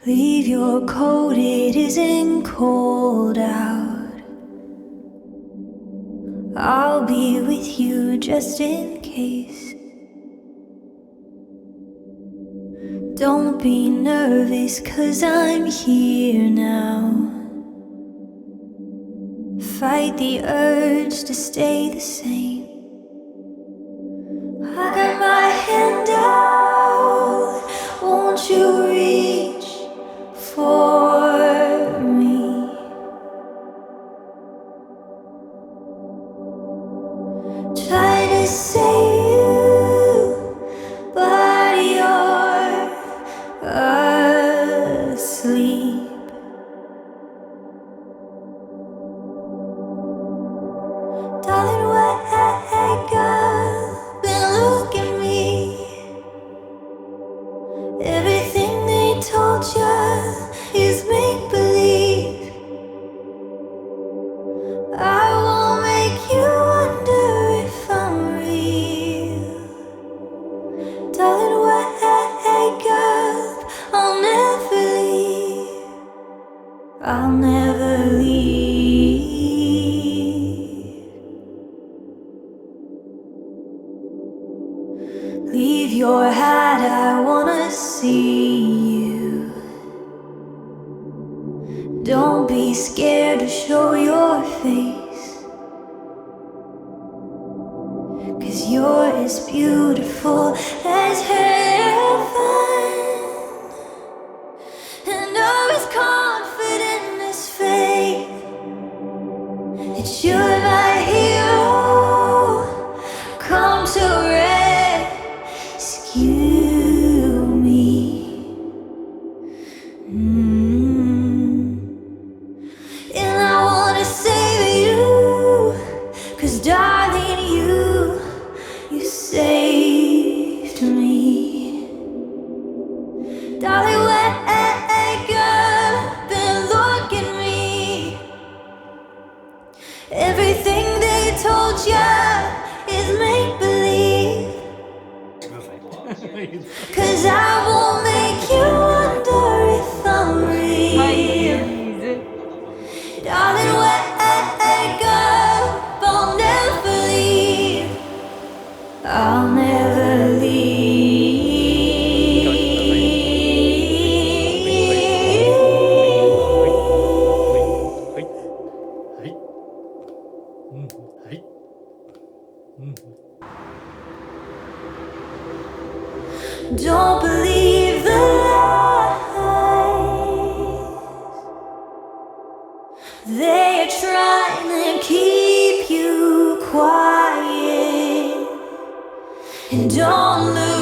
Leave your coat, it isn't cold out. I'll be with you just in case. Don't be nervous, 'cause I'm here now. Fight the urge to stay the same. I got my hand out, won't you reach for me? Try to save you, but you're asleep. Darling, wake up and look at me. Everything they told you is make-believe. I won't make you wonder if I'm real. Darling, wake up, I'll never leave. I'll never leave. Leave your hat, I wanna see you. Don't be scared to show your face, 'cause you're as beautiful as heaven. And I'm as confident as faith that you're my hero. Come to rescue me. And I wanna save you, 'cause darling, you saved me. Darling, wake up and look at me. Everything they told you is make-believe. 'Cause I won't make you wonder if I'm real. Darling, wake up, I'll never leave. I'll never leave. Don't believe the lies. They are trying to keep you quiet. And don't lose